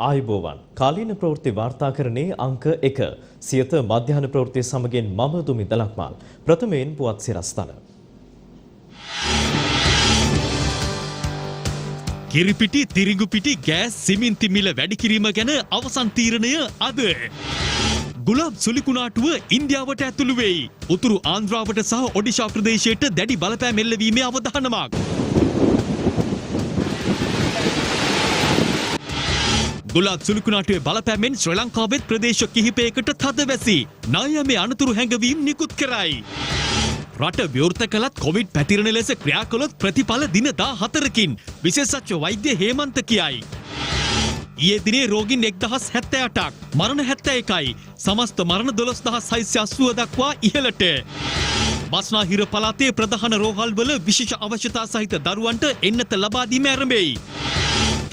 ආයුබෝවන් කාලීන ප්‍රවෘත්ති වාර්තාකරණයේ අංක 1 සියත මධ්‍යහන ප්‍රවෘත්ති සමගින් මම දුමිත ලක්මාල් ප්‍රථමයෙන් පුවත් සිරස්තල කිරිපිටි තිරිඟුපිටි ගෑස් සිමෙන්ති මිල වැඩි කිරීම ගැන අවසන් තීරණය අද ගුලාබ් සුලිකුණාටුව ඉන්දියාවට ඇතුළු වෙයි උතුරු ආන්ද්‍රාවට සහ ඔඩිෂා ප්‍රදේශයට දැඩි බලපෑම් එල්ලවීමේ අවධානමක් ගුලාබ් සුලිකුණාටුවේ බලපෑමෙන් ශ්‍රී ලංකාවෙත් ප්‍රදේශ කිහිපයකට තදවැසි නායමේ අනතුරු හැඟවීම් නිකුත් කරයි. රට විවෘත කළත් කොවිඩ් පැතිරෙන ලෙස ක්‍රියා කළොත් ප්‍රතිඵල දින 14කින් විශේෂඥ වෛද්‍ය හේමන්ත කියයි. ඊයේ දිනේ රෝගීන් 1078ක් මරණ 71යි සමස්ත මරණ 12680 දක්වා ඉහළට. බස්නාහිර පළාතේ ප්‍රධාන රෝහල්වල විශේෂ අවශ්‍යතා සහිත දරුවන්ට එන්නත ලබා දීම ආරම්භයි.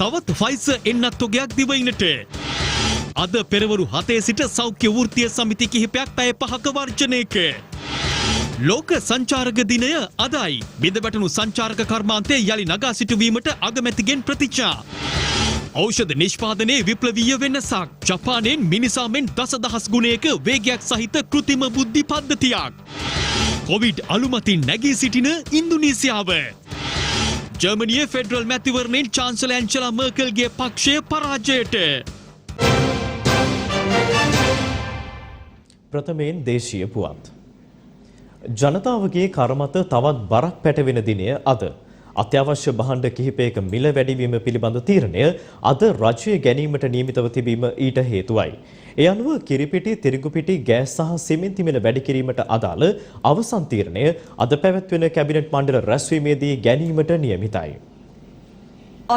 තවත් ෆයිසර් එන්නත් තොගයක් දිවයිනට. අද පෙරවරු 7 සිට සෞඛ්‍ය වෘත්තීය සමිති කිහිපයක් පැය 5ක වර්ජනයක. ලෝක සංචාරක දිනය අදයි. බිඳවැටුණු සංචාරක කර්මාන්තය යලි නගා සිටුවීමට අගමැතිගෙන් ප්‍රතිචාර. ඖෂධ නිෂ්පාදනයේ විප්ලවීය වෙනසක්. ජපානයෙන් මිනිසාමෙන් දසදහස් ගුණයක වේගයක් සහිත කෘත්‍රිම බුද්ධි පද්ධතියක්. කොවිඩ් අලුමතින් නැගී සිටින ඉන්දුනීසියාව. ජර්මනියේ ෆෙඩරල් මැතිවරණයෙන් චාන්සලර් ඇන්ජෙලා මර්කල්ගේ පක්ෂය පරාජයට. ප්‍රථමයෙන් දේශීය පුවත්. ජනතාවගේ කරමත තවත් බරක් පැටවෙන දිනය අද. අත්‍යවශ්‍ය භාණ්ඩ කිහිපයක මිල වැඩිවීම පිළිබඳ තීරණය අද රජයේ ගැනීමට නියමිතව තිබීම ඊට හේතුවයි. ඒ අනුව කිරිපිටි, තිරිඟුපිටි, ගෑස් සහ සිමෙන්ති මිල වැඩි කිරීමට අදාළ අවසන් තීරණය අද පැවැත්වෙන කැබිනට් මණ්ඩල රැස්වීමේදී ගැනීමට නියමිතයි.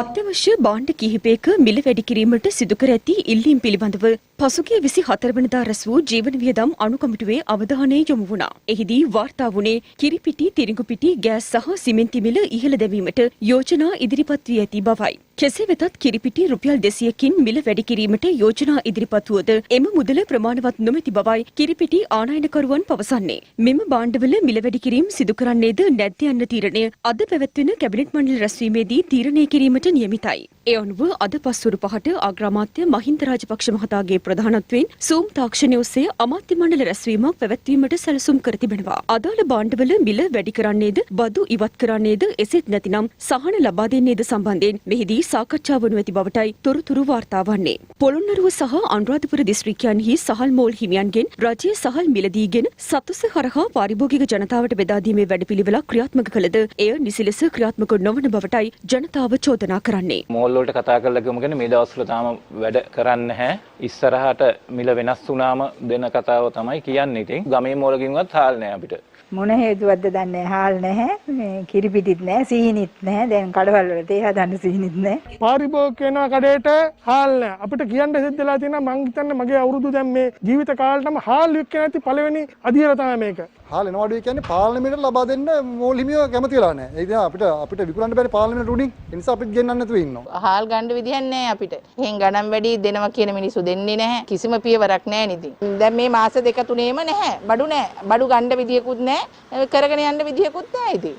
අත්‍යවශ්‍ය භාණ්ඩ කිහිපයක මිල වැඩි කිරීමට සිදු කර ඇති ඉල්ලීම් පිළිබඳව පසුගිය 24 වෙනිදා රැස් වූ ජීවන වියදම් අනුකමිටුවේ අවධානය යොමු වුණා. එහිදී වාර්තා වුණේ කිරිපිටි, තිරිඟුපිටි, ගෑස් සහ සිමෙන්ති මිල ඉහළ දැමීමට යෝජනා ඉදිරිපත් වී ඇති බවයි. කෙසේ වෙතත් කිරිපිටි රුපියල් 200කින් මිල වැඩි කිරීමට යෝජනා ඉදිරිපත් වුවද එම මුදල ප්‍රමාණවත් නොමැති බවයි කිරිපිටි ආනයනකරුවන් පවසන්නේ. මෙම භාණ්ඩවල මිල වැඩි කිරීම සිදු කරන්නේද නැද්ද යන්න තීරණය අද පැවැත්වෙන කැබිනට් මණ්ඩල රැස්වීමේදී තීරණය කිරීමට නියමිතයි. ඒ අනුව අද පස්වරු 5ට අග්‍රාමාත්‍ය මහින්ද රාජපක්ෂ මහතාගේ ප්‍රධානත්වයෙන් සූම් තාක්ෂණය ඔස්සේ අමාත්‍ය මණ්ඩල රැස්වීමක් පැවැත්වීමට සැලසුම් කර තිබෙනවා. අදාළ භාණ්ඩවල මිල වැඩි කරන්නේද බදු ඉවත් කරන්නේද එසේත් නැතිනම් සහන ලබා දෙන්නේද සම්බන්ධයෙන් මෙහිදී සාකච්ඡා වනු ඇති බවටයි තොරතුරු වාර්තා වන්නේ. පොළොන්නරුව සහ අනුරාධපුර දිස්ත්‍රික්කයන්හි සහල් මෝල් හිමියන්ගෙන් රජයේ සහල් මිලදීගෙන සතුස හරහා පාරිභෝගික ජනතාවට බෙදා දීමේ වැඩපිළිවෙලක් ක්‍රියාත්මක කළද එය නිසි ලෙස ක්‍රියාත්මක නොවන බවටයි ජනතාව චෝදනා කරන්නේ. මෝල් වලට කතා කරලා ගමුගෙන මේ දවස්වල තාම වැඩ කරන්නේ නැහැ. ඉස්සරහට මිල වෙනස් වුණාම දෙන කතාව තමයි කියන්නේ. ඉතින් ගමේ මෝලකින්වත් හාල් නැහැ අපිට. මොන හේතුවක්ද දන්නේ හාල් නැහැ. මේ කිරිපිටිත් නැහැ, සීනිත් නැහැ. දැන් කඩවල වල තේ හදන්න සීනිත් නැහැ. පාරිභෝගික වෙන කඩේට හාල් නැහැ. අපිට කියන්න සිද්ධලා තියෙනවා මං හිතන්නේ මගේ අවුරුදු දැන් මේ ජීවිත කාලෙටම හාල් වික්ක නැති පළවෙනි අධීර තමයි මේක. හාල් එනවාඩු කියන්නේ පාර්ලිමේන්තුවට ලබා දෙන්න මෝල් හිමියෝ කැමති වෙලා නැහැ. ඒ නිසා අපිට විකුණන්න බැරි පාර්ලිමේන්තු උඩින්. ඒ නිසා අපිට ගෙන්නන්න නැතුව ඉන්නවා. හාල් ගන්න විදිහක් නැහැ අපිට. එහෙන් ගණන් වැඩි දෙනවා කියන මිනිස්සු දෙන්නේ නැහැ. කිසිම පියවරක් නැහැ නේද? දැන් මේ මාස දෙක තුනේම නැහැ. බඩු නැහැ. බඩු ගන්න විදියකුත් නැහැ. කරගෙන යන්න විදියකුත් නැහැ ඉතින්.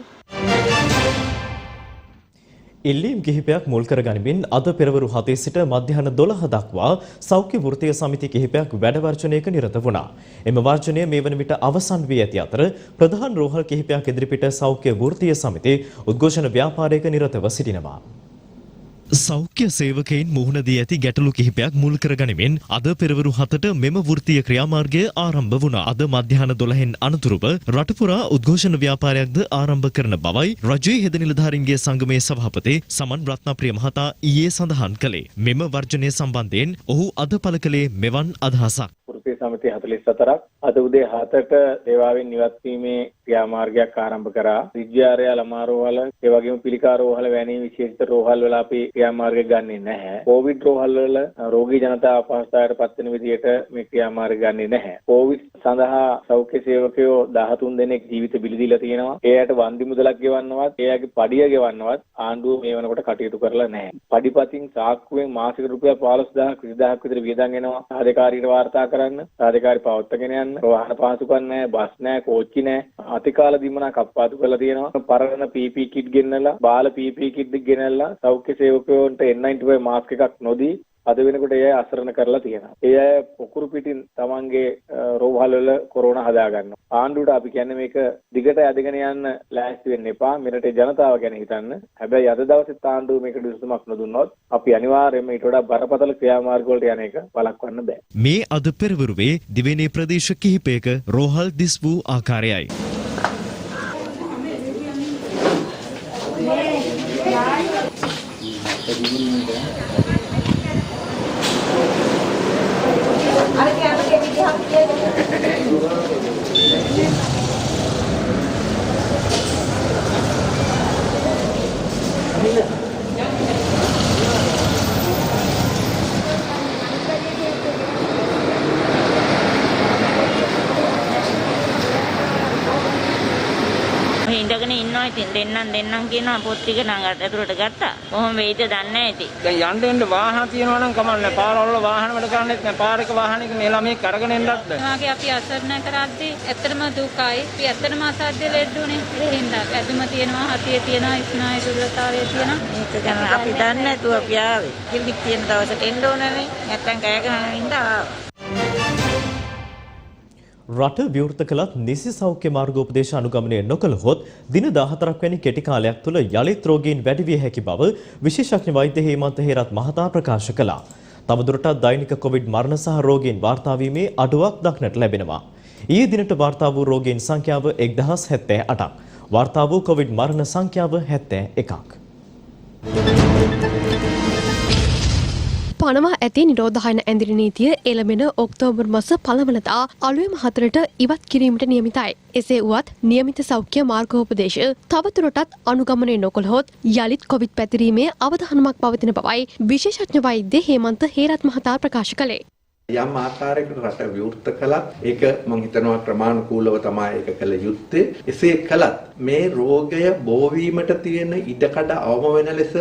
ඉල්ලීම් කිහිපයක් මුල් කර ගනිමින් අද පෙරවරු 7 සිට මධ්‍යහන 12 දක්වා සෞඛ්‍ය වෘත්තීය සමිති කිහිපයක් වැඩ වර්ජනයක නිරත වුණා. එම වර්ජනය මේ වන විට අවසන් වී ඇති අතර ප්‍රධාන රෝහල් කිහිපයක් ඉදිරිපිට සෞඛ්‍ය වෘත්තීය සමිති උද්ඝෝෂණ ව්‍යාපාරයක නිරතව සිටිනවා. සෞඛ්‍ය සේවකයින් මුහුණ දී ඇති ගැටලු කිහිපයක් මුල් කරගනිමින් අද පෙරවරු 7ට මෙම වෘත්තීය ක්‍රියාමාර්ගය ආරම්භ වුණා. අද මධ්‍යහන 12න් අනතුරුව රට පුරා උද්ඝෝෂණ ව්‍යාපාරයක්ද ආරම්භ කරන බවයි රජයේ හෙද නිලධාරීන්ගේ සංගමේ සභාපති සමන් රත්නප්‍රිය මහතා ඊයේ සඳහන් කළේ. මෙම වර්ජනය සම්බන්ධයෙන් ඔහු අද පළ කළේ මෙවන් අදහසක්. වෘත්තීය සමිති 44ක් අද උදේ 7ට සේවාවෙන් ඉවත් වීමේ ක්‍රියාමාර්ගයක් ආරම්භ කරා. විද්‍යාලය, ළමා රෝහල, ඒ වගේම පිළිකා රෝහල වැනි විශේෂිත රෝහල් වල අපි ක්‍රියාමාර්ගය ගන්නෙ නැහැ. කොවිඩ් රෝහල් වල රෝගී ජනතාව අපහසුතාවයට පත් වෙන විදිහට මේ ක්‍රියාමාර්ගය ගන්නෙ නැහැ. කොවිඩ් සඳහා සෞඛ්‍ය සේවකයෝ 13 දෙනෙක් ජීවිත බිලි දීලා තියෙනවා. එයාට වන්දි මුදලක් ගෙවන්නවත්, එයාගේ පඩිය ගෙවන්නවත් ආණ්ඩුව මේ වෙනකොට කටයුතු කරලා නැහැ. පඩිපතින් සාක්කුවෙන් මාසික රුපියල් 15000ක් 20000ක් විතර වියදම් එනවා. රාජකාරීට වාර්තා කරන්න, රාජකාරී පවත්වාගෙන යන්න, වාහන පහසුකම් නැහැ, බස් නැහැ, කෝච්චි නැහැ. අතිකාල දීමනා කප්පාදු කරලා තියෙනවා. පරණ PP කිට් ගෙන්නලා, බාල PP කිට් ගෙනල්ලා සෞඛ්‍ය සේවකයන්ට N95 මාස්ක් එකක් නොදී අද වෙනකොට ඒ අය අසරණ කරලා තියෙනවා. ඒ අය පොකුරු පිටින් තමන්ගේ රෝහල් වල කොරෝනා හදා ගන්නවා. ආණ්ඩුවට අපි කියන්නේ මේක දිගට යදගෙන යන්න ලෑස්ති වෙන්න එපා. මෙරටේ ජනතාව ගැන හිතන්න. හැබැයි අද දවසේ ආණ්ඩුව මේකට විසඳුමක් නොදුන්නොත් අපි අනිවාර්යයෙන්ම ඊට වඩා බරපතල ක්‍රියාමාර්ග වලට යන එක වළක්වන්න බෑ. මේ අද පෙරවරුවේ දිවයිනේ ප්‍රදේශ කිහිපයක රෝහල් දිස් වූ ආකාරයයි. ඉඳගෙන ඉන්නවා ඉතින් දෙන්නම් කියනවා පොත් ටික නම් ඇතුළට ගත්තා. කොහොම වෙයිද දන්නේ නැහැ ඉතින්. දැන් යන්න වාහන තියෙනවා නම් කමන්නේ. පාරවල වාහන වැඩ කරන්නේත් නැහැ. පාරක වාහනයක මේ ළමයි කරගෙන එන්නත් බෑ. මාගේ අපි අසරණ කරද්දී ඇත්තටම දුකයි. අපි ඇත්තටම අසාධ්‍ය ලෙඩුනේ. ඒ හින්දා ඇදුම තියෙනවා, හතිය තියෙනවා, ස්නායු දුර්වලතාවය තියෙනවා. මේක ගැන අපි දන්නේ නැතුව අපි ආවේ. කිලික් තියෙන දවසට එන්න ඕනනේ. නැත්තම් කය ගහන හින්දා ආවා. රට විවෘත කළත් නිසි සෞඛ්‍ය මාර්ගෝපදේශ අනුගමනය නොකළහොත් දින 14ක් වැනි කෙටි කාලයක් තුළ යළිත් රෝගීන් වැඩි විය හැකි බව විශේෂඥ වෛද්‍ය හේමන්ත හේරත් මහතා ප්‍රකාශ කළා. තවදුරටත් දෛනික කොවිඩ් මරණ සහ රෝගීන් වාර්තා වීමේ අඩුවක් දක්නට ලැබෙනවා. ඊයේ දිනට වාර්තා වූ රෝගීන් සංඛ්‍යාව 1078ක්. වාර්තා වූ කොවිඩ් මරණ සංඛ්‍යාව 71ක්. පනවා ඇති නිරෝධායන ඇඳිරි නීතිය එළඹෙන ඔක්තෝබර් මාස 1 වෙනිදා අලුයම 4ට ඉවත් කිරීමට නියමිතයි. එසේ වුවත් නියමිත සෞඛ්‍ය මාර්ගෝපදේශ තවදුරටත් අනුගමනය නොකළහොත් යළිත් කොවිඩ් පැතිරීමේ අවධානමක් පවතින බවයි විශේෂඥ වෛද්‍ය හේමන්ත හේරත් මහතා ප්‍රකාශ කළේ. යම් ආකාරයකට රට විවෘත කළත් ඒක මම හිතනවා ක්‍රමානුකූලව තමයි ඒක කළ යුත්තේ. එසේ කළත් මේ රෝගය බෝවීමට තියෙන ඉඩකඩ අවම වෙන ලෙස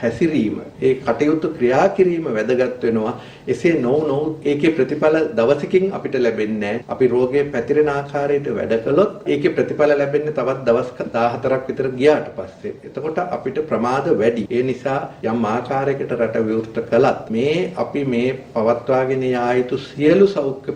හැසිරීම, ඒ කටයුතු ක්‍රියා කිරීම වැදගත් වෙනවා. එසේ නොවුනොත් ඒකේ ප්‍රතිඵල දවසකින් අපිට ලැබෙන්නේ නැහැ. අපි රෝගය පැතිරෙන ආකාරයට වැඩ කළොත් ඒකේ ප්‍රතිඵල ලැබෙන්නේ තවත් දවස් 14ක් විතර ගියාට පස්සේ. එතකොට අපිට ප්‍රමාද වැඩි. ඒ නිසා යම් ආකාරයකට රට විවෘත කළත් මේ අපි මේ පවත්වාගෙන යුතු සියලු සෞඛ්‍ය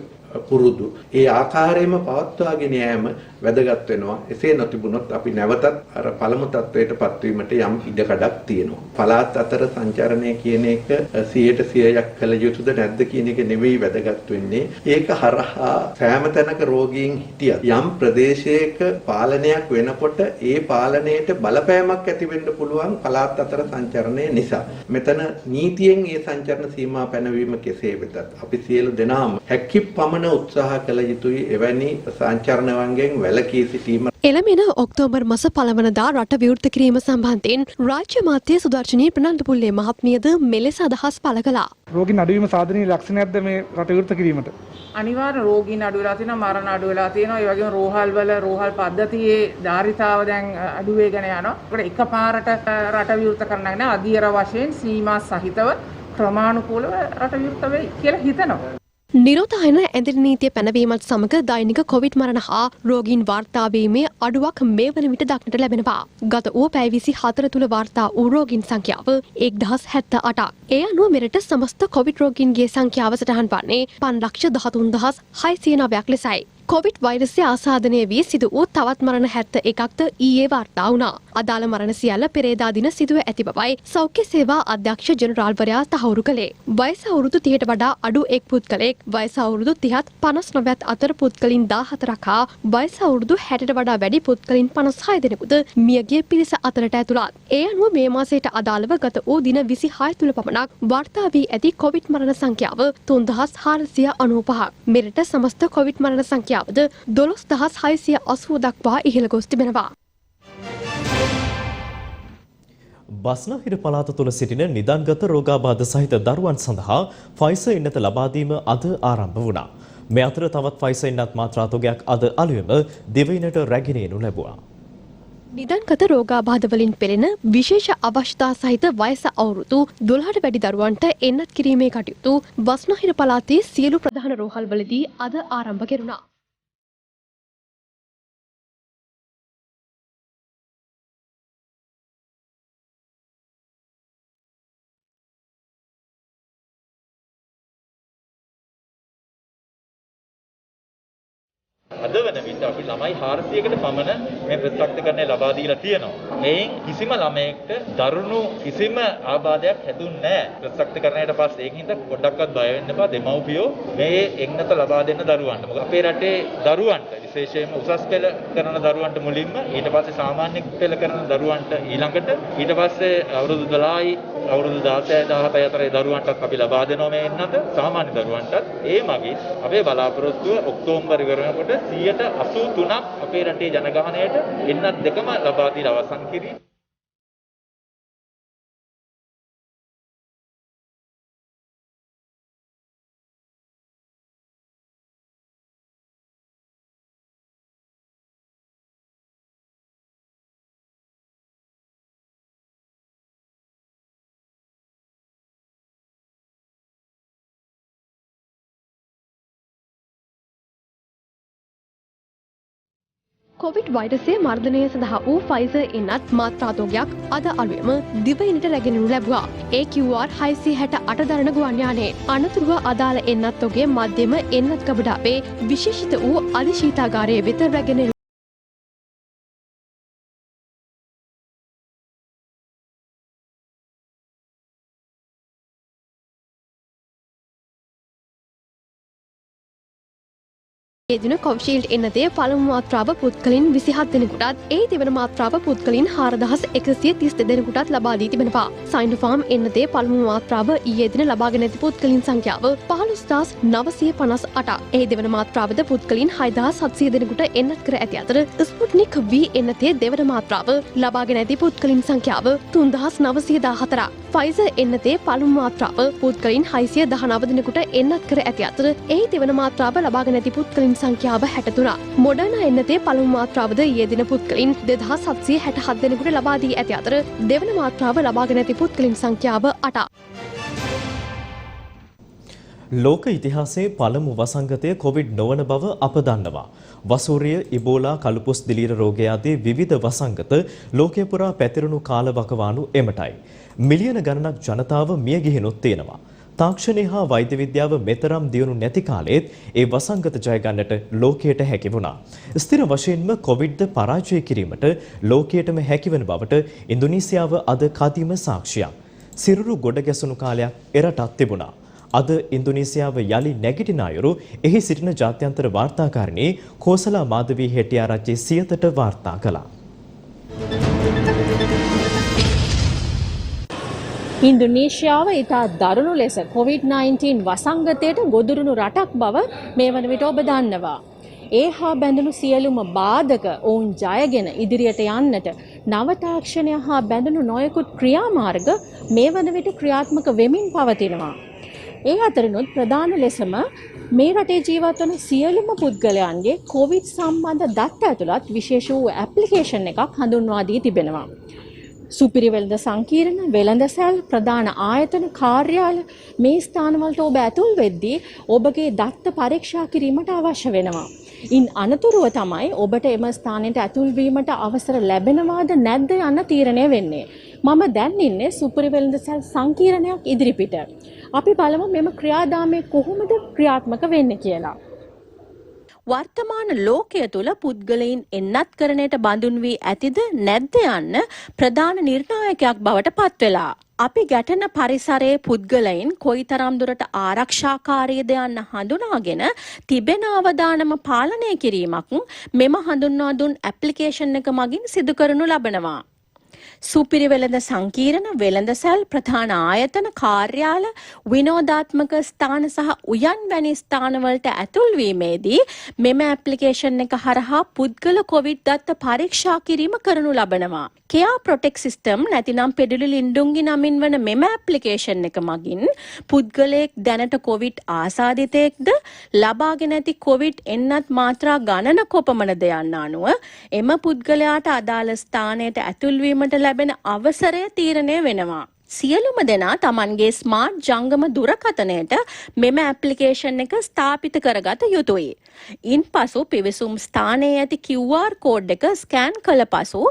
පුරුදු ඒ ආකාරයෙන්ම පවත්වාගෙන යෑම වැදගත් වෙනවා. එසේ නොතිබුණොත් අපි නැවතත් අර පළමු තත්වයට පත්වීමට යම් ඉඩකඩක් තියෙනවා. පළාත් අතර සංචරණය කියන එක 100% කළ යුතුද නැද්ද කියන එක නෙවෙයි වැදගත් වෙන්නේ. ඒක හරහා සෑම තැනක රෝගීන් හිටියත් යම් ප්‍රදේශයක පාලනයක් වෙනකොට ඒ පාලනයට බලපෑමක් ඇති වෙන්න පුළුවන් පළාත් අතර සංචරණය නිසා. මෙතන නීතියෙන් ඒ සංචරණ සීමා පැනවීම කෙසේ වෙතත් අපි සියලු දෙනාම හැකි පමණ උත්සාහ කළ යුතුයි එවැනි සංචරණ වංගෙන් වැළකී සිටීම. එළඹෙන ඔක්තෝබර් මාස 1 වෙනිදා රට විවෘත කිරීම සම්බන්ධයෙන් රාජ්‍ය මාත්‍ය සුදර්ශනී ප්‍රනන්දුපුල්ලේ මහත්මියද මෙලෙස අදහස් පළ කළා. රෝගීන් අඩුවීම සාධනීය ලක්ෂණයක්ද මේ රට විවෘත කිරීමට? අනිවාර්ය රෝගීන් අඩු වෙලා තියෙනවා, මරණ අඩු වෙලා තියෙනවා. ඒ වගේම රෝහල් පද්ධතියේ ධාරිතාව දැන් අඩු වෙගෙන යනවා. ඒකට එකපාරට රට විවෘත කරන්න නැහැ. අධීර වශයෙන් සීමා සහිතව ක්‍රමානුකූලව රට විවෘත වෙයි කියලා හිතනවා. නිරෝධායන ඇඳිරි නීතිය පැනවීමත් සමග දෛනික කොවිඩ් මරණ හා රෝගීන් වාර්තා වීමේ අඩුවක් මේ වන විට දක්නට ලැබෙනවා. ගත වූ පැය 24 තුල වාර්තා වූ රෝගීන් සංඛ්‍යාව 1078ක්. ඒ අනුව මෙරට සමස්ත කොවිඩ් රෝගීන්ගේ සංඛ්‍යාව සටහන් වන්නේ 5,13,609ක් ලෙසයි. කොවිඩ් වෛරසය ආසාදනය වී සිදු වූ තවත් මරණ 71ක්ද ඊයේ වාර්තා වුණා. අදාළ මරණ සියල්ල පෙරේදා දින සිදුව ඇති බවයි සෞඛ්‍ය සේවා අධ්‍යක්ෂ ජෙනරාල්වරයා තහවුරු කළේ. වයස අවුරුදු 30ට වඩා අඩු එක් පුද්ගලයෙක් වයස අවුරුදු 30ත් 59ත් අතර පුද්ගලින් 14ක් හා වයස අවුරුදු 60ට වඩා වැඩි පුද්ගලින් 56 දෙනෙකුද මියගිය පිරිස අතරට ඇතුළත්. ඒ අනුව මේ මාසයට අදාළව ගත වූ දින 26 තුල පමණක් වාර්තා වී ඇති කොවිඩ් මරණ සංඛ්‍යාව 3495ක්. මෙරට සමස්ත කොවිඩ් මරණ සංඛ්‍යාව 12680 දක්වා ඉහළ ගොස් තිබෙනවා. බස්නාහිර පළාත තුළ සිටින නිදන්ගත රෝගාබාධ සහිත දරුවන් සඳහා ෆයිසර් එන්නත ලබා දීම අද ආරම්භ වුණා. මේ අතර තවත් ෆයිසර් එන්නත් මාත්‍රා තොගයක් අද අලුයම දිවයිනට රැගෙන එනු ලැබුවා. නිදන්ගත රෝගාබාධ වලින් පෙළෙන විශේෂ අවශ්‍යතා සහිත වයස අවුරුදු 12ට වැඩි දරුවන්ට එන්නත් කිරීමේ කටයුතු බස්නාහිර පළාතේ සියලු ප්‍රධාන රෝහල්වලදී අද ආරම්භ කෙරුණා. අද වන විට අපි ළමයි 400කට පමණ මේ ප්‍රතිසක්තකරණය ලබා දීලා තියෙනවා. මේන් කිසිම ළමයෙක්ට දරුණු කිසිම ආබාධයක් හැදුන්නේ නැහැ. ප්‍රතිසක්තකරණයට පස්සේ ඒකින්ද පොඩ්ඩක්වත් බය වෙන්න එපා. දෙමව්පියෝ මේ එක්නත ලබා දෙන්න දරුවන්ට. මොකද අපේ රටේ දරුවන්ට විශේෂයෙන්ම උසස් පෙළ කරන දරුවන්ට මුලින්ම ඊට පස්සේ සාමාන්‍ය පෙළ කරන දරුවන්ට ඊළඟට ඊට පස්සේ අවුරුදු 12යි අවුරුදු 16 17 අතරේ දරුවන්ටත් අපි ලබා දෙනවා මේ එන්නත සාමාන්‍ය දරුවන්ටත් ඒ මගින් අපේ බලාපොරොත්තුව ඔක්තෝබර් ඉවර වෙනකොට 83ක් අපේ රටේ ජනගහනයට එන්නත් දෙකම ලබා දීලා අවසන් කිරීම. කොවිඩ් වෛරසය මර්ධනය සඳහා වූ ෆයිසර් එන්නත් මාත්‍රාතෝගයක් අද අලුයම දිවයිනට රැගෙනු ලැබුවා. AQR 668 දරන ගුවන් යානයේ අනතුරුව අදාළ එන්නත් ඔගේ මධ්‍යම එන්නත් ගබඩාවේ විශේෂිත වූ අධිශීතාගාරයේ වෙත රැගෙන දින කොවිෂීල්ඩ් එන්නතේ පළමු මාත්‍රාව පුද්ගලයන් 27 දෙනෙකුටත් ඒ දෙවන මාත්‍රාව පුද්ගලයන් 4132 දෙනෙකුටත් ලබා දී තිබෙනවා. සයිනෝෆාර්ම් එන්නතේ පළමු මාත්‍රාව ඊයේ දින ලබාගෙන ඇති පුද්ගලයන් සංඛ්‍යාව 15998ක්. ඒ දෙවන මාත්‍රාවද පුද්ගලයන් 6700 දෙනෙකුට එන්නත් කර ඇති අතර ස්පුට්නික් V එන්නතේ දෙවන මාත්‍රාව ලබාගෙන ඇති පුද්ගලයන් සංඛ්‍යාව 3914ක්. ෆයිසර් එන්නතේ පළමු මාත්‍රාව පුද්ගලයන් 619 දෙනෙකුට එන්නත් කර ඇති අතර ඒ දෙවන මාත්‍රාව ලබාගෙන ඇති පුද්ගලයන් සංඛ්‍යාව 63. මොඩර්නා එන්නතේ පළමු මාත්‍රාවද ඊයේ දින පුද්ගලයන් 2767 දෙනෙකුට ලබා දී ඇති අතර දෙවන මාත්‍රාව ලබාගෙන ඇති පුද්ගලයන් සංඛ්‍යාව 8. ලෝක ඉතිහාසයේ පළමු වසංගතය කොවිඩ් නොවන බව අප දන්නවා. වසූරිය, ඉබෝලා, කළුපුස් දිලීර රෝගය ආදී විවිධ වසංගත ලෝකය පුරා පැතිරුණු කාලවකවානු එමටයි. මිලියන ගණනක් ජනතාව මිය ගිහිනුත් තියෙනවා. තාක්ෂණය හා වෛද්‍ය විද්‍යාව මෙතරම් දියුණු නැති කාලෙත් ඒ වසංගත ජය ගන්නට ලෝකයට හැකි වුණා. ස්ථිර වශයෙන්ම කොවිඩ්ද පරාජය කිරීමට ලෝකයටම හැකිවන බවට ඉන්දුනීසියාව අද කදිම සාක්ෂියක්. සිරුරු ගොඩ ගැසුණු කාලයක් එරටත් තිබුණා. අද ඉන්දුනීසියාව යලි නැගිටින අයුරු එහි සිටින ජාත්‍යන්තර වාර්තාකාරිණී කෝසලා මාධවී හෙටිආරච්චි සියතට වාර්තා කළා. ඉන්දුනීසියාව ඉතා දරුණු ලෙස COVID-19 වසංගතයට ගොදුරුණු රටක් බව මේ වන විට ඔබ දන්නවා. ඒ හා බැඳුණු සියලුම බාධක ඔවුන් ජයගෙන ඉදිරියට යන්නට නව තාක්ෂණය හා බැඳුණු නොයෙකුත් ක්‍රියාමාර්ග මේ වන විට ක්‍රියාත්මක වෙමින් පවතිනවා. ඒ අතරිනුත් ප්‍රධාන ලෙසම මේ රටේ ජීවත් වන සියලුම පුද්ගලයන්ගේ COVID සම්බන්ධ දත්ත ඇතුළත් විශේෂ වූ ඇප්ලිකේෂන් එකක් හඳුන්වා දී තිබෙනවා. සුපිරි වෙළඳ සංකීර්ණ, වෙළඳසැල්, ප්‍රධාන ආයතන, කාර්යාල මේ ස්ථානවලට ඔබ ඇතුල් වෙද්දී ඔබගේ දත්ත පරීක්ෂා කිරීමට අවශ්‍ය වෙනවා. ඉන් අනතුරුව තමයි ඔබට එම ස්ථානයට ඇතුල් වීමට අවසර ලැබෙනවාද නැද්ද යන්න තීරණය වෙන්නේ. මම දැන් ඉන්නේ සුපිරි වෙළඳසැල් සංකීර්ණයක් ඉදිරිපිට. අපි බලමු මෙම ක්‍රියාදාමය කොහොමද ක්‍රියාත්මක වෙන්නේ කියලා. වර්තමාන ලෝකය තුළ පුද්ගලයන් එන්නත් කරණයට බඳුන් වී ඇතිද නැද්ද යන්න ප්‍රධාන නිර්ණායකයක් බවට පත් වෙලා. අපි ගැටෙන පරිසරයේ පුද්ගලයන් කොයිතරම් දුරට ආරක්ෂාකාරීද යන්න හඳුනාගෙන තිබෙන අවදානම පාලනය කිරීමක් මෙම හඳුන්වා දුන් ඇප්ලිකේෂන් එක මගින් සිදු කරනු ලබනවා. සුපිරි වෙළඳ සංකීර්ණ, වෙළඳසැල්, ප්‍රධාන ආයතන, කාර්යාල, විනෝදාත්මක ස්ථාන සහ උයන් වැනි ස්ථානවලට ඇතුල් වීමේදී මෙම ඇප්ලිකේෂන් එක හරහා පුද්ගල කොවිඩ් දත්ත පරීක්ෂා කිරීම කරනු ලබනවා. කෙයා ප්‍රොටෙක්ට් සිස්ටම් නැතිනම් පෙඩිලි ලින්ඩුන්ගි නමින් වන මෙම ඇප්ලිකේෂන් එක මගින් පුද්ගලයෙක් දැනට කොවිඩ් ආසාදිතයෙක්ද ලබාගෙන ඇති කොවිඩ් එන්නත් මාත්‍රා ගණන කොපමණද යන්න අනුව එම පුද්ගලයාට අදාළ ස්ථානයට ඇතුල් වීමට ලැබෙන අවසරය තීරණය වෙනවා. සියලුම දෙනා තමන්ගේ ස්මාර්ට් ජංගම දුරකථනයට මෙම ඇප්ලිකේෂන් එක ස්ථාපිත කරගත යුතුයි. ඉන්පසු පිවිසුම් ස්ථානයේ ඇති QR කෝඩ් එක ස්කෑන් කළ පසු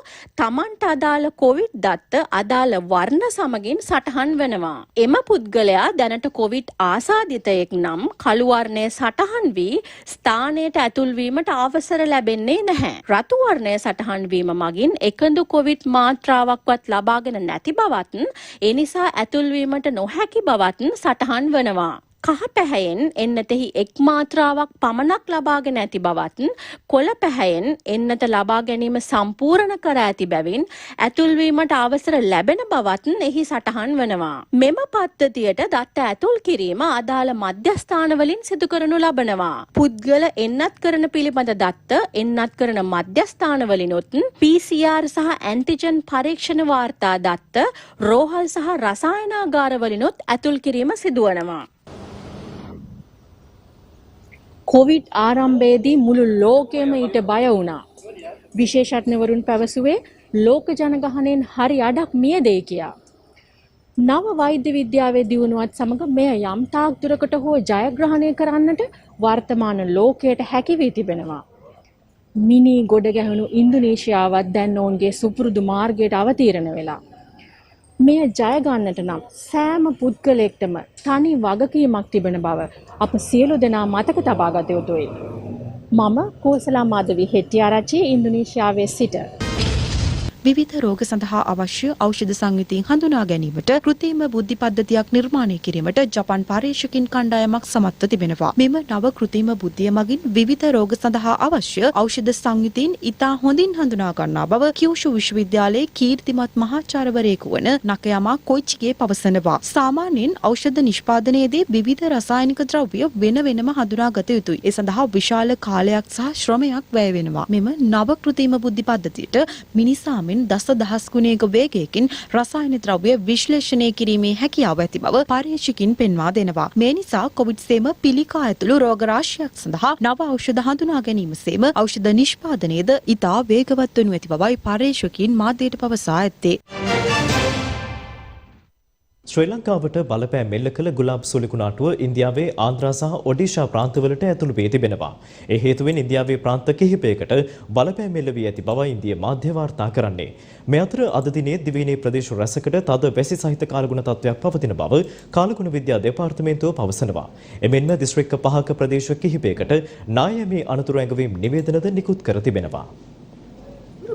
තමන්ට අදාළ කොවිඩ් දත්ත අදාළ වර්ණ සමගින් සටහන් වෙනවා. එම පුද්ගලයා දැනට කොවිඩ් ආසාදිතයෙක් නම් කළු වර්ණය සටහන් වී ස්ථානයට ඇතුල් වීමට අවසර ලැබෙන්නේ නැහැ. රතු වර්ණය සටහන් වීම මගින් එකදු කොවිඩ් මාත්‍රාවක්වත් ලබාගෙන නැති බවත් එනිසා ඇතුල්වීමට නොහැකි බවත් සටහන් වනවා. කහ පැහැයෙන් එන්නතෙහි එක් මාත්‍රාවක් පමණක් ලබාගෙන ඇති බවත් කොළ පැහැයෙන් එන්නත ලබා ගැනීම සම්පූර්ණ කර ඇති බැවින් ඇතුල්වීමට අවසර ලැබෙන බවත් එහි සටහන් වනවා. මෙම පද්ධතියට දත්ත ඇතුල් කිරීම අදාළ මධ්‍යස්ථානවලින් සිදු කරනු ලබනවා. පුද්ගල එන්නත් කරන පිළිබඳ දත්ත එන්නත් කරන මධ්‍යස්ථානවලිනුත් PCR සහ ඇන්ටිජන් පරීක්ෂණ වාර්තා දත්ත රෝහල් සහ රසායනාගාරවලිනුත් ඇතුල් කිරීම සිදුවනවා. කොවිඩ් ආරම්භයේදී මුළු ලෝකෙම ඊට බය වුණා. විශේෂඥවරුන් පැවසුවේ ලෝක ජනගහනයෙන් හරි අඩක් මියදේ කියා. නව වෛද්‍ය විද්‍යාවේ දියුණුවත් සමග මෙය යම් තාක් දුරකට හෝ ජයග්‍රහණය කරන්නට වර්තමාන ලෝකයට හැකි වී තිබෙනවා. මිනි ගොඩ ගැහුණු ඉන්දුනීසියාවත් දැන් ඔවුන්ගේ සුපුරුදු මාර්ගයට අවතීර්ණ වෙලා. මෙය ජය ගන්නට නම් සෑම පුද්ගලයෙක්ටම තනි වගකීමක් තිබෙන බව අප සියලු දෙනා මතක තබා ගත යුතුයි. මම කෝසලා මාධවී හෙට්ටිආරච්චි ඉන්දුනීසියාවේ සිට. විවිධ රෝග සඳහා අවශ්‍ය ඖෂධ සංයුතීන් හඳුනා ගැනීමට කෘත්‍රිම බුද්ධි පද්ධතියක් නිර්මාණය කිරීමට ජපාන් පර්යේෂකින් කණ්ඩායමක් සමත්ව තිබෙනවා. මෙම නව කෘත්‍රිම බුද්ධිය මගින් විවිධ රෝග සඳහා අවශ්‍ය ඖෂධ සංයුතීන් ඉතා හොඳින් හඳුනා ගන්නා බව කියුෂු විශ්වවිද්‍යාලයේ කීර්තිමත් මහාචාර්යවරයෙකු වන නකයාමා කොයිචිගේ පවසනවා. සාමාන්‍යයෙන් ඖෂධ නිෂ්පාදනයේදී විවිධ රසායනික ද්‍රව්‍ය වෙන වෙනම හඳුනා ගත යුතුයි. ඒ සඳහා විශාල කාලයක් සහ ශ්‍රමයක් වැය වෙනවා. මෙම නව කෘත්‍රිම බුද්ධි පද්ධතියට මිනිසා දසදහස් ගුණයක වේගයකින් රසායන ද්‍රව්‍ය විශ්ලේෂණය කිරීමේ හැකියාව ඇති බව පර්යේෂකින් පෙන්වා දෙනවා. මේ නිසා කොවිඩ් සේම පිළිකා ඇතුළු රෝග රාශියක් සඳහා නව ඖෂධ හඳුනා ගැනීම සේම ඖෂධ නිෂ්පාදනයේද ඉතා වේගවත් වනු ඇති බවයි පර්යේෂකින් මාධ්‍යයට පවසා ඇත්තේ. ශ්‍රී ලංකාවට බලපෑම් මෙල්ල කළ ගුලාබ් සුලිකුණාටුව ඉන්දියාවේ ආන්ද්‍රා සහ ඔඩිෂා ප්‍රාන්තවලට ඇතුළු වී තිබෙනවා. ඒ හේතුවෙන් ඉන්දියාවේ ප්‍රාන්ත කිහිපයකට බලපෑම් මෙල්ල වී ඇති බවයි ඉන්දිය මාධ්‍ය වාර්තා කරන්නේ. මේ අතර අද දිනේ දිවයිනේ ප්‍රදේශ රැසකට තද වැසි සහිත කාලගුණ තත්ත්වයක් පවතින බව කාලගුණ විද්‍යා දෙපාර්තමේන්තුව පවසනවා. එමෙන්ම දිස්ත්‍රික්ක 5ක ප්‍රදේශ කිහිපයකට නායමේ අනතුරු ඇඟවීම් නිවේදනද නිකුත් කර තිබෙනවා.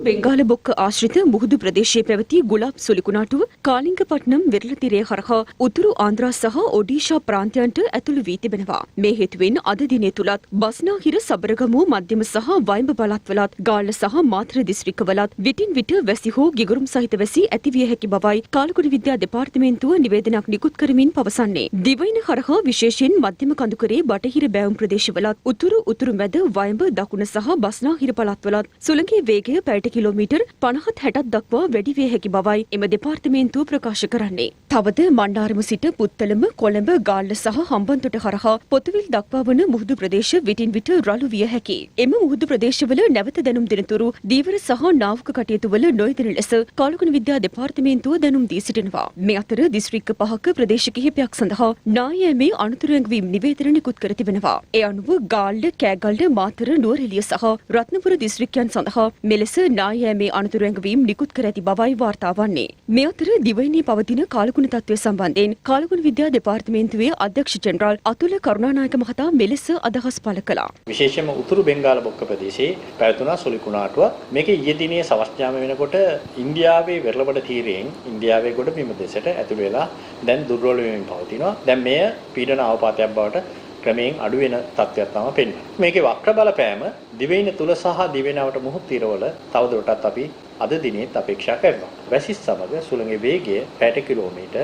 බෙන්ගාල බොක්ක ආශ්‍රිත මුහුදු ප්‍රදේශයේ පැවති ගුලාබ් සුලිකුණාටුව කාලිංගපට්නම් වෙරළ තිරය හරහා උතුරු ආන්ද්‍රා සහ ඔඩීෂා ප්‍රාන්තයන්ට ඇතුළු වී තිබෙනවා. මේ හේතුවෙන් අද දිනේ තුලත් බස්නාහිර සබරගමුව මධ්‍යම සහ වයිඹ පළාත්වලත් ගාල්ල සහ මාතර දිස්ත්‍රික්කවලත් විටින් විට වැසි හෝ ගිගුරුම් සහිත වැසි ඇතිවිය හැකි බවයි කාලගුණ විද්‍යා දෙපාර්තමේන්තුව නිවේදනයක් නිකුත් කරමින් පවසන්නේ. දිවයින හරහා විශේෂයෙන් මධ්‍යම කඳුකරේ බටහිර බෑවුම් ප්‍රදේශවලත් උතුරු මැද වයිඹ දකුණ සහ බස්නාහිර පළාත්වලත් සුළඟේ වේගය පැයට කිලෝමීටර් 50-60ක් දක්වා වැඩි විය හැකි බවයි එම දෙපාර්තමේන්තුව ප්‍රකාශ කරන්නේ. තවද මණ්ඩාරම සිට පුත්තලම, කොළඹ, ගාල්ල සහ හම්බන්තොට හරහා පොතුවිල් දක්වා වන මුහුදු ප්‍රදේශ විටින් විට රළු විය හැකියි. එම මුහුදු ප්‍රදේශවල නැවත දැනුම් දෙනතුරු දීවර සහ නාවක කටයුතු වල නොයෙදෙන ලෙස කාලගුණ විද්‍යා දෙපාර්තමේන්තුව දැනුම් දී සිටිනවා. මේ අතර දිස්ත්‍රික්ක 5ක ප්‍රදේශ කිහිපයක් සඳහා නායමේ අනතුරු ඇඟවීම් නිවේදන නිකුත් කර තිබෙනවා. ඒ අනුව ගාල්ල, කෑගල්ල, මාතර, නුවරඑළිය සහ රත්නපුර දිස්ත්‍රික්කයන් සඳහා මෙලෙස නායමේ අනතුරු ඇඟවීම් නිකුත් කර ඇති බවයි වාර්තා වන්නේ. මේ අතර දිවයිනේ පවතින කාලගුණ තත්ත්වය සම්බන්ධයෙන් කාලගුණ විද්‍යා දෙපාර්තමේන්තුවේ අධ්‍යක්ෂ ජෙනරාල් අතුල කරුණානායක මහතා මෙලෙස අදහස් පළ කළා. විශේෂයෙන්ම උතුරු බෙන්ගාල බොක්ක ප්‍රදේශයේ පැවතුණා සුලිකුණාටුව. මේක ඊයේ දිනේ සවස් යාම වෙනකොට ඉන්දියාවේ වෙරළබඩ තීරයෙන් ඉන්දියාවේ ගොඩ බිම දෙසට ඇතුළු වෙලා දැන් දුර්වල වෙමින් පවතිනවා. දැන් මෙය පීඩන අවපාතයක් බවට ක්‍රමයෙන් අඩු වෙන තත්ත්වයක් තමයි පෙන්වන්නේ. මේකේ වක්‍ර බලපෑම දිවයින තුල සහ දිවයිනවට මුහුත් తీරවල තවදුරටත් අපි අද දිනෙත් අපේක්ෂා කරනවා. වැසි සමග සුළඟේ වේගය පැයට කිලෝමීටර්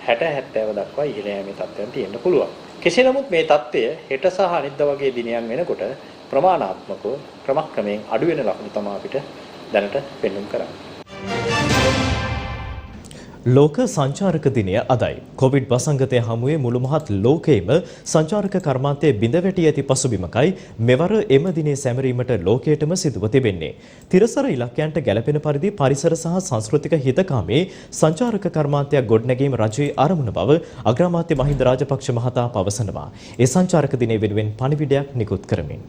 60-70 දක්වා ඉහළ යාමේ තත්ත්වයන් තියෙන්න පුළුවන්. කෙසේ නමුත් මේ තත්ත්වය හෙට සහ අනිද්දා වගේ දිනයන් වෙනකොට ප්‍රමාණාත්මකව ක්‍රමක්‍රමයෙන් අඩු වෙන ලක්ෂණ තමයි අපිට දැනට පෙන්වන්න කරන්නේ. ලෝක සංචාරක දිනය අදයි. කොවිඩ් වසංගතය හමුවේ මුළු මහත් ලෝකයේම සංචාරක කර්මාන්තයේ බිඳ වැටී ඇති පසුබිමකයි මෙවර එම දිනේ සැමරීමට ලෝකයටම සිදුව තිබෙන්නේ. තිරසර ඉලක්කයන්ට ගැලපෙන පරිදි පරිසර සහ සංස්කෘතික හිතකාමී සංචාරක කර්මාන්තයක් ගොඩනැගීම රජයේ ආරමුණ බව අග්‍රාමාත්‍ය මහින්ද රාජපක්ෂ මහතා පවසනවා. ඒ සංචාරක දිනය වෙනුවෙන් පණිවිඩයක් නිකුත් කරමින්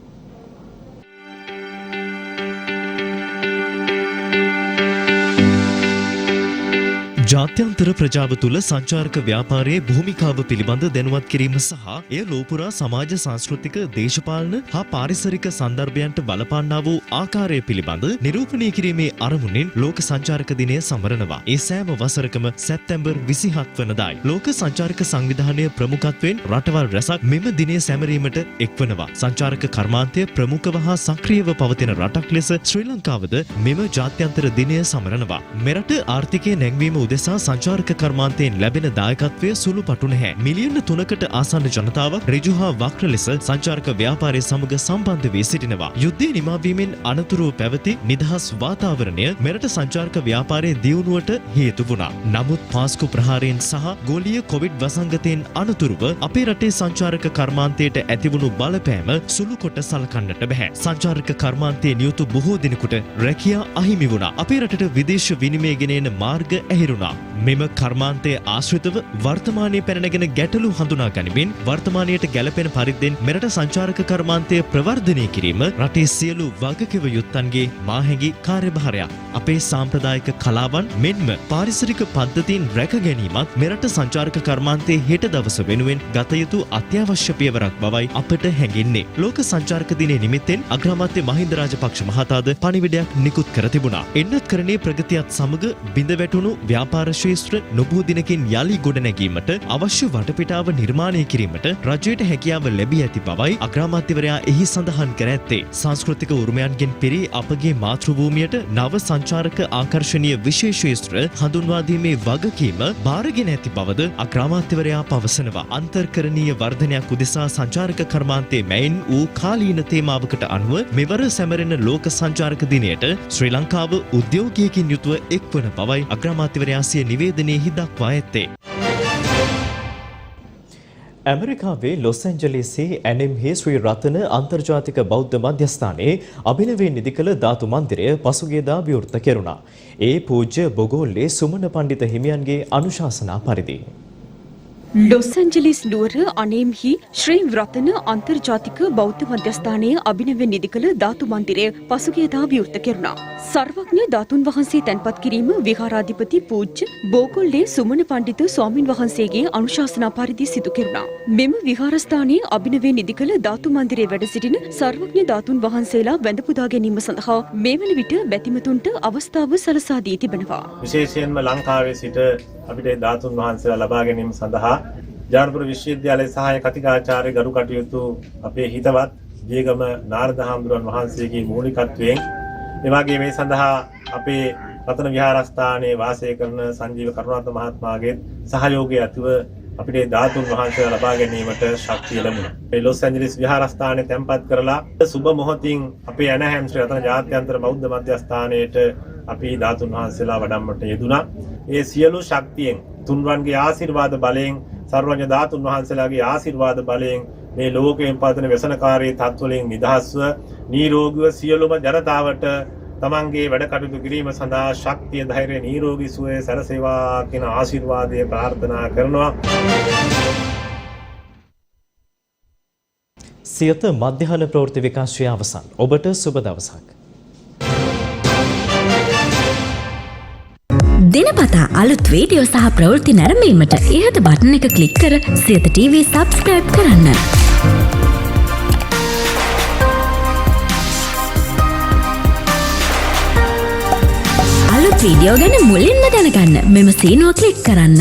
ජාත්‍යන්තර ප්‍රජාව තුළ සංචාරක ව්‍යාපාරයේ භූමිකාව පිළිබඳ දැනුවත් කිරීම සහ එය ලෝපුරා සමාජ සංස්කෘතික දේශපාලන හා පාරිසරික සන්දර්භයන්ට බලපාන්නා වූ ආකාරය පිළිබඳ නිරූපණය කිරීමේ අරමුණින් ලෝක සංචාරක දිනය සමරනවා. ඒ සෑම වසරකම සැප්තැම්බර් 27 වනදායි. ලෝක සංචාරක සංවිධානය ප්‍රමුඛත්වයෙන් රටවල් රැසක් මෙම දිනය සැමරීමට එක්වනවා. සංචාරක කර්මාන්තය ප්‍රමුඛව හා සක්‍රියව පවතින රටක් ලෙස ශ්‍රී ලංකාවද මෙම ජාත්‍යන්තර දිනය සමරනවා. මෙරට ආර්ථිකය නැංවීම උදෙසා සංචාරක කර්මාන්තයෙන් ලැබෙන දායකත්වය සුළු පටු නැහැ. මිලියන 3කට ආසන්න ජනතාවක් ඍජු හා වක්‍ර ලෙස සංචාරක ව්‍යාපාරය සමග සම්බන්ධ වී සිටිනවා. යුද්ධය නිමාවීමෙන් අනතුරුව පැවති නිදහස් වාතාවරණය මෙරට සංචාරක ව්‍යාපාරයේ දියුණුවට හේතු වුණා. නමුත් පාස්කු ප්‍රහාරයෙන් සහ ගෝලීය කොවිඩ් වසංගතයෙන් අනතුරුව අපේ රටේ සංචාරක කර්මාන්තයට ඇතිවුණු බලපෑම සුළු කොට සලකන්නට බැහැ. සංචාරක කර්මාන්තයේ නියුතු බොහෝ දිනකට රැකියා අහිමි වුණා. අපේ රටට විදේශ විනිමය ගෙන එන මාර්ග ඇහිරුණා. මෙම කර්මාන්තයේ ආශ්‍රිතව වර්තමානයේ පැනනගෙන ගැටලු හඳුනා ගනිමින් වර්තමානයට ගැලපෙන පරිද්දෙන් මෙරට සංචාරක කර්මාන්තය ප්‍රවර්ධනය කිරීම රටේ සියලු වගකිව යුත්තන්ගේ මාහැඟි කාර්යභාරයක්. අපේ සාම්ප්‍රදායික කලාවන් මෙන්ම පාරිසරික පද්ධතීන් රැක ගැනීමත් මෙරට සංචාරක කර්මාන්තයේ හෙට දවස වෙනුවෙන් ගත යුතු අත්‍යවශ්‍ය පියවරක් බවයි අපට හැඟෙන්නේ. ලෝක සංචාරක දිනය නිමිත්තෙන් අග්‍රාමාත්‍ය මහින්ද රාජපක්ෂ මහතාද පණිවිඩයක් නිකුත් කර තිබුණා. එන්නත් කරණයේ ප්‍රගතියත් සමග බිඳ වැටුණු ව්‍යාපාර ශේෂ්ත්‍ර නොබෝ දිනකින් යලි ගොඩනැගීමට අවශ්‍ය වටපිටාව නිර්මාණය කිරීමට රජයට හැකියාව ලැබී ඇති බවයි අග්‍රාමාත්‍යවරයා එහි සඳහන් කර ඇත්තේ. සංස්කෘතික උරුමයන්ගෙන් පිරී අපගේ මාතෘභූමියට නව සංචාරක ආකර්ෂණීය විශේෂ ශේෂ්ත්‍ර හඳුන්වා දීමේ වගකීම බාරගෙන ඇති බවද අග්‍රාමාත්‍යවරයා පවසනවා. අන්තර්කරණීය වර්ධනයක් උදෙසා සංචාරක කර්මාන්තයේ මැයින් වූ කාලීන තේමාවකට අනුව මෙවර සැමරෙන ලෝක සංචාරක දිනයට ශ්‍රී ලංකාව උද්‍යෝගයකින් යුතුව එක්වන බවයි අග්‍රාමාත්‍යවරයා සිය නිවේදනයේහි දක්වා ඇත්තේ. ඇමරිකාවේ ලොස් ඇන්ජලිස්හි ඇනෙම්හි ශ්‍රී රතන අන්තර්ජාතික බෞද්ධ මධ්‍යස්ථානයේ අභිනවයෙන් නිදි කළ ධාතු මන්දිරය පසුගියදා විවෘත කෙරුණා. ඒ පූජ්‍ය බොගෝල්ලේ සුමන පණ්ඩිත හිමියන්ගේ අනුශාසනා පරිදි ලොස් ඇන්ජලිස් නුවර අනේම්හි ශ්‍රී රතන අන්තර්ජාතික බෞද්ධ මධ්‍යස්ථානයේ අභිනවයෙන් නිදි කළ ධාතු මන්දිරය පසුගියදා විවෘත කෙරුණා. සර්වඥ ධාතුන් වහන්සේ තැන්පත් කිරීම විහාරාධිපති පූජ්‍ය බෝගොල්ලේ සුමන පණ්ඩිත ස්වාමින් වහන්සේගේ අනුශාසනා පරිදි සිදු කෙරුණා. මෙම විහාරස්ථානයේ අභිනවයෙන් නිදි කළ ධාතු මන්දිරයේ වැඩ සිටින සර්වඥ ධාතුන් වහන්සේලා වැඳ පුදා ගැනීම සඳහා මේ වන විට බැතිමතුන්ට අවස්ථාව සලසා දී තිබෙනවා. විශේෂයෙන්ම ලංකාවේ සිට අපිට ධාතුන් වහන්සේලා ලබා ගැනීම සඳහා ජානපුර විශ්වවිද්‍යාලයේ සහාය කතිකාචාර්ය ගරු කටයුතු අපේ හිතවත් ජේගම නාරද හාමුදුරන් වහන්සේගේ මූලිකත්වයෙන් එවාගේ මේ සඳහා අපේ රතන විහාරස්ථානයේ වාසය කරන සංජීව කරුණාරත්න මහත්මයාගේ සහයෝගය ඇතිව අපිට ධාතුන් වහන්සේලා ලබා ගැනීමට ශක්තිය ලැබුණා. මේ ලොස් ඇන්ජලිස් විහාරස්ථානයේ තැන්පත් කරලා සුබ මොහොතින් අපේ ඇනහැම් ශ්‍රී රතන ජාත්‍යන්තර බෞද්ධ මධ්‍යස්ථානයේට අපි ධාතුන් වහන්සේලා වඩම්මට යෙදුණා. ඒ සියලු ශක්තියෙන් තුන්වන්ගේ ආශිර්වාද බලයෙන් සර්වඥ ධාතුන් වහන්සේලාගේ ආශිර්වාද බලයෙන් මේ ලෝකයෙන් පවතින व्यसनකාරී තත්ත්වවලින් නිදහස්ව නිරෝගීව සියලුම ජනතාවට තමන්ගේ වැඩ කටයුතු කිරීම සඳහා ශක්තිය ධෛර්ය නිරෝගී සුවය සැලසේවා කියන ආශිර්වාදය ප්‍රාර්ථනා කරනවා. සියත මධ්‍යහන ප්‍රවෘත්ති විකාශය අවසන්. ඔබට සුබ දවසක්. දිනපතා අලුත් වීඩියෝ සහ ප්‍රවෘත්ති නැරඹීමට ඉහත බටන් එක ක්ලික් කර සියත TV සබ්ස්ක්‍රයිබ් කරන්න. අලුත් වීඩියෝ ගැන මුලින්ම දැනගන්න මෙම සීනුව ක්ලික් කරන්න.